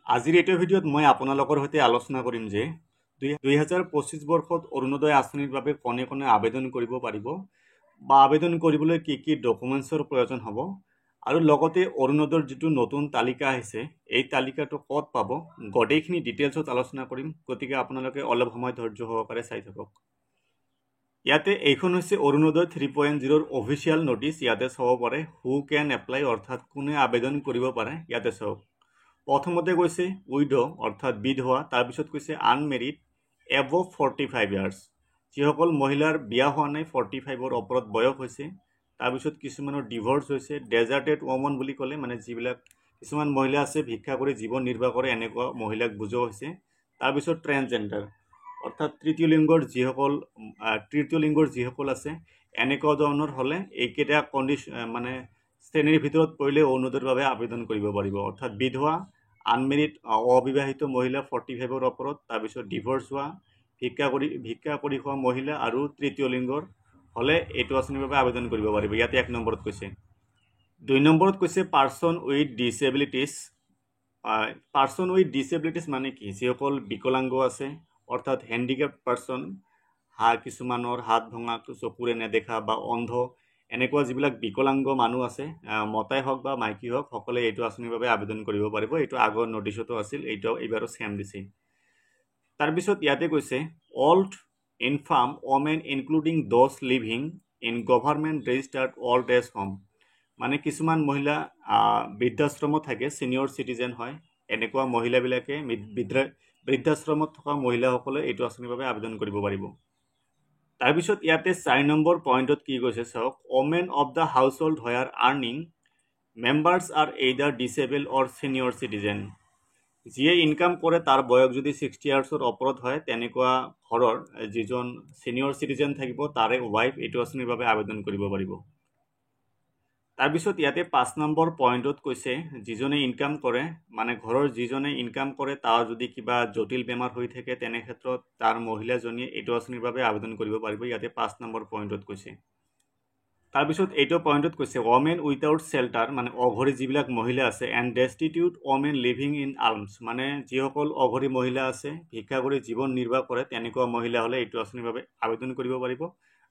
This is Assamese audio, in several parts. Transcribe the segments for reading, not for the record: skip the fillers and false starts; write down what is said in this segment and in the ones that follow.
আজিৰ এইটো ভিডিঅ'ত মই আপোনালোকৰ সৈতে আলোচনা কৰিম যে 2025 বৰ্ষত অৰুণোদয় আঁচনিৰ বাবে কোনে কোনে আবেদন কৰিব পাৰিব বা আবেদন কৰিবলৈ কি কি ডকুমেণ্টছৰ প্ৰয়োজন হ'ব আৰু লগতে অৰুণোদয়ৰ যিটো নতুন তালিকা আহিছে এই তালিকাটো ক'ত পাব গোটেইখিনি ডিটেইলছত আলোচনা কৰিম। গতিকে আপোনালোকে অলপ সময় ধৈৰ্য সহকাৰে চাই থাকক। ইয়াতে এইখন হৈছে অৰুণোদয় 3.0 অফিচিয়েল নোটিছ। ইয়াতে চাব পাৰে হু কেন এপ্লাই অৰ্থাৎ কোনে আবেদন কৰিব পাৰে। ইয়াতে চাওক, প্ৰথমতে কৈছে উইড' অৰ্থাৎ বিধৱা, তাৰপিছত কৈছে আনমেৰিড এবভ 45 ইয়াৰ্ছ, যিসকল মহিলাৰ বিয়া হোৱা নাই 45ৰ ওপৰত বয়স হৈছে। তাৰপিছত কিছুমানৰ ডিভৰ্চ হৈছে, ডেজাৰ্টেড ওমেন বুলি ক'লে মানে যিবিলাক কিছুমান মহিলা আছে ভিক্ষা কৰি জীৱন নিৰ্বাহ কৰে এনেকুৱা মহিলাক বুজোৱা হৈছে। তাৰপিছত ট্ৰেন্সজেণ্ডাৰ অৰ্থাৎ তৃতীয় লিংগৰ যিসকল আছে এনেকুৱা ধৰণৰ হ'লে এইকেইটা মানে শ্ৰেণীৰ ভিতৰত পৰিলে অৰুণোদয়ৰ বাবে আবেদন কৰিব পাৰিব। অৰ্থাৎ বিধৱা, আনমেৰিড অবিবাহিত মহিলা 45ৰ ওপৰত, তাৰপিছত ডিভৰ্চ হোৱা, ভিক্ষা কৰি খোৱা মহিলা আৰু তৃতীয় লিংগৰ হ'লে এইটো আঁচনিৰ বাবে আবেদন কৰিব পাৰিব। ইয়াতে 1 নম্বৰত কৈছে। 2 নম্বৰত কৈছে পাৰ্চন উইথ ডিছেবিলিটিছ। পাৰ্চন উইথ ডিছেবিলিটিছ মানে কি? যিসকল বিকলাংগ আছে অৰ্থাৎ হেণ্ডিকেপ পাৰ্চন, কিছুমানৰ হাত ভঙা, চকুৰে নেদেখা বা অন্ধ, এনেকুৱা যিবিলাক বিকলাংগ মানুহ আছে মতাই হওক বা মাইকী হওক সকলে এইটো আঁচনিৰ বাবে আবেদন কৰিব পাৰিব। এইটো আগৰ নটিছতো আছিল, এইবাৰো ছেম দিছে। তাৰপিছত ইয়াতে কৈছে old infirm women including those living in government registered old age home, মানে কিছুমান মহিলা বৃদ্ধাশ্ৰমত থাকে, ছিনিয়ৰ চিটিজেন হয়, এনেকুৱা মহিলাবিলাকে বৃদ্ধাশ্ৰমত থকা মহিলাসকলে এইটো আঁচনিৰ বাবে আবেদন কৰিব পাৰিব। তাৰপিছত ইয়াতে 4 নম্বৰ পইণ্টত কি কৈছে চাওক, women of the household where earning members are either disabled or senior citizen, যিয়ে ইনকাম কৰে তাৰ বয়স যদি 60 ইয়াৰ্ছৰ ওপৰত হয় তেনেকুৱা ঘৰৰ যিজন ছিনিয়ৰ চিটিজেন থাকিব তাৰে ৱাইফ এইটো আঁচনিৰ বাবে আবেদন কৰিব পাৰিব। তাৰপিছত ইয়াতে 5 নম্বৰ পইণ্টত কৈছে যিজনে ইনকাম কৰে, মানে ঘৰৰ যিজনে ইনকাম কৰে তাৰ যদি কিবা জটিল বেমাৰ হৈ থাকে তেনে ক্ষেত্ৰত তাৰ মহিলাজনীয়ে এইটো আঁচনিৰ বাবে আবেদন কৰিব পাৰিব। ইয়াতে 5 নম্বৰ পইণ্টত কৈছে। তাৰপিছত এইটো পইণ্টত কৈছে ওমেন উইথাউট শ্বেল্টাৰ, মানে অঘৰী যিবিলাক মহিলা আছে, এণ্ড ডেষ্টিটিউট ওমেন লিভিং ইন আলমছ, মানে যিসকল অঘৰী মহিলা আছে ভিক্ষা কৰি জীৱন নিৰ্বাহ কৰে তেনেকুৱা মহিলা হ'লে এইটো আঁচনিৰ বাবে আবেদন কৰিব পাৰিব।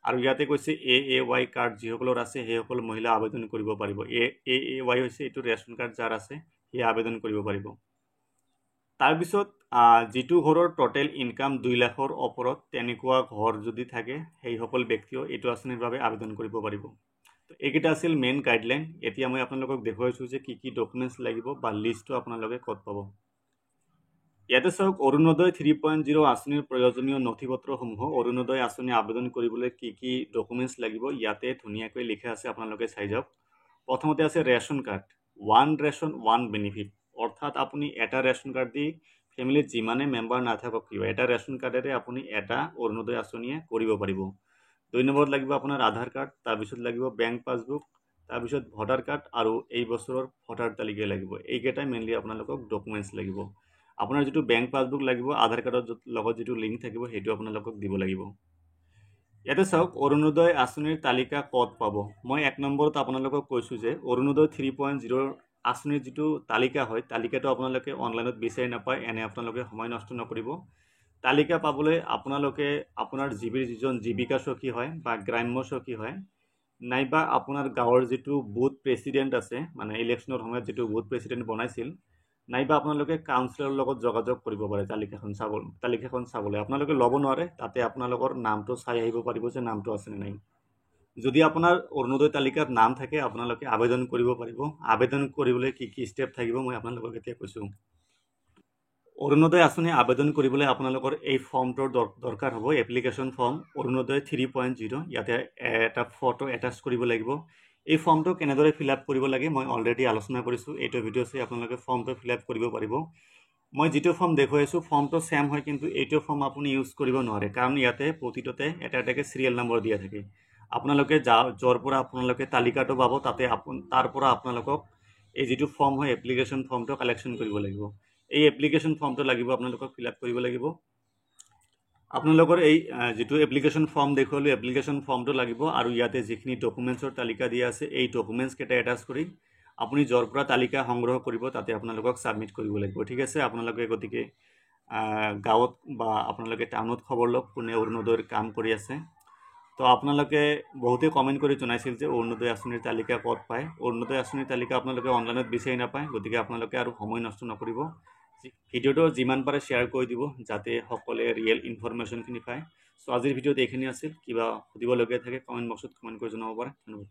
আৰু ইয়াতে কৈছে AAY কাৰ্ড যিসকলৰ আছে সেইসকল মহিলা আবেদন কৰিব পাৰিব। AAY হৈছে এইটো ৰেচন কাৰ্ড যাৰ আছে সেয়া আবেদন কৰিব পাৰিব। তাৰপিছত যিটো ঘৰৰ টোটেল ইনকাম 2 লাখৰ ওপৰত তেনেকুৱা ঘৰ যদি থাকে সেইসকল ব্যক্তিও এইটো আঁচনিৰ বাবে আবেদন কৰিব পাৰিব। এইকেইটা আছিল মেইন গাইডলাইন। এতিয়া মই আপোনালোকক দেখুৱাইছোঁ যে কি কি ডকুমেণ্টছ লাগিব বা লিষ্টটো আপোনালোকে ক'ত পাব। ইয়াতে চাওক অৰুণোদয় 3.0 আঁচনিৰ প্ৰয়োজনীয় নথিপত্ৰসমূহ, অৰুণোদয় আঁচনি আবেদন কৰিবলৈ কি কি ডকুমেণ্টছ লাগিব ইয়াতে ধুনীয়াকৈ লিখা আছে, আপোনালোকে চাই যাওক। প্ৰথমতে আছে ৰেচন কাৰ্ড, 1 ৰেচন 1 বেনিফিট, অৰ্থাৎ আপুনি এটা ৰেচন কাৰ্ড দি ফেমিলিত যিমানে মেম্বাৰ নাথাকক কিয় এটা ৰেচন কাৰ্ডেৰে আপুনি এটা অৰুণোদয় আঁচনিয়ে কৰিব পাৰিব। 2 নম্বৰত লাগিব আপোনাৰ আধাৰ কাৰ্ড, তাৰপিছত লাগিব বেংক পাছবুক, তাৰপিছত ভোটাৰ কাৰ্ড আৰু এই বছৰৰ ভোটাৰ তালিকা লাগিব। এইকেইটাই মেইনলি আপোনালোকক ডকুমেণ্টছ লাগিব। আপোনাৰ যিটো বেংক পাছবুক লাগিব, আধাৰ কাৰ্ডৰ লগত যিটো লিংক থাকিব সেইটো আপোনালোকক দিব লাগিব। ইয়াতে চাওক অৰুণোদয় আঁচনিৰ তালিকা ক'ত পাব। মই 1 নম্বৰত আপোনালোকক কৈছোঁ যে অৰুণোদয় 3.0 আঁচনিৰ যিটো তালিকা হয় তালিকাটো আপোনালোকে অনলাইনত বিচাৰি নাপায়, এনে আপোনালোকে সময় নষ্ট নকৰিব। তালিকা পাবলৈ আপোনালোকে আপোনাৰ যিজন জীৱিকা সখী হয় বা গ্ৰাম্য সখী হয়, নাইবা আপোনাৰ গাঁৱৰ যিটো বুথ প্ৰেচিডেণ্ট আছে, মানে ইলেকশ্যনৰ সময়ত যিটো বুথ প্ৰেচিডেণ্ট বনাইছিল, নাইবা আপোনালোকে কাউন্সিলৰৰ লগত যোগাযোগ কৰিব পাৰে তালিকাখন চাবলৈ। আপোনালোকে ল'ব নোৱাৰে, তাতে আপোনালোকৰ নামটো চাই আহিব পাৰিব যে নামটো আছেনে নাই। যদি আপোনাৰ অৰুণোদয় তালিকাত নাম থাকে আপোনালোকে আবেদন কৰিব পাৰিব। আবেদন কৰিবলৈ কি কি ষ্টেপ থাকিব মই আপোনালোকক এতিয়া কৈছোঁ। অৰুণোদয় আঁচনি আবেদন কৰিবলৈ আপোনালোকৰ এই ফৰ্মটোৰ দৰকাৰ হ'ব, এপ্লিকেশ্যন ফৰ্ম অৰুণোদয় 3.0। ইয়াতে এটা ফটো এটাচ কৰিব লাগিব। এই ফৰ্মটো কেনেদৰে ফিল আপ কৰিব লাগে মই অলৰেডি আলোচনা কৰিছোঁ, এইটো ভিডিঅ' চাই আপোনালোকে ফৰ্মটো ফিল আপ কৰিব পাৰিব। মই যিটো ফৰ্ম দেখুৱাইছোঁ ফৰ্মটো ছেম হয়, কিন্তু এইটো ফৰ্ম আপুনি ইউজ কৰিব নোৱাৰে, কাৰণ ইয়াতে প্ৰতিটোতে এটা এটাকৈ চিৰিয়েল নম্বৰ দিয়া থাকে। আপোনালোকে য'ৰ পৰা আপোনালোকে তালিকাটো পাব তাৰ পৰা আপোনালোকক এই যিটো ফৰ্ম হয় এপ্লিকেশ্যন ফৰ্মটো কালেকশ্যন কৰিব লাগিব। এই এপ্লিকেশ্যন ফৰ্মটো লাগিব আপোনালোকক ফিল আপ কৰিব লাগিব। আপোনালোকৰ এই যিটো এপ্লিকেশ্যন ফৰ্ম দেখুৱালোঁ এপ্লিকেশ্যন ফৰ্মটো লাগিব, আৰু ইয়াতে যিখিনি ডকুমেণ্টছৰ তালিকা দিয়া আছে এই ডকুমেণ্টছ কেইটা এটাচ কৰি আপুনি য'ৰ পৰা তালিকা সংগ্ৰহ কৰিব তাতে আপোনালোকক ছাবমিট কৰিব লাগিব ঠিক আছে আপোনালোকে গতিকে গাঁৱত বা আপোনালোকে টাউনত খবৰ লওক কোনে অৰুণোদয়ৰ কাম কৰি আছে তো আপোনালোকে বহুতে কমেণ্ট কৰি জনাইছিল যে অৰুণোদয় আঁচনিৰ তালিকা ক'ত পায় অৰুণোদয় আঁচনিৰ তালিকা আপোনালোকে অনলাইনত বিচাৰি নাপায় গতিকে আপোনালোকে আৰু সময় নষ্ট নকৰিব ভিডিঅ'টো যিমান পাৰে শ্বেয়াৰ কৰি দিব যাতে সকলোৱে ৰিয়েল ইনফৰমেশ্যনখিনি পায় চ' আজিৰ ভিডিঅ'ত এইখিনি আছিল কিবা সুধিবলগীয়া থাকে কমেণ্ট বক্সত কমেণ্ট কৰি জনাব পাৰে ধন্যবাদ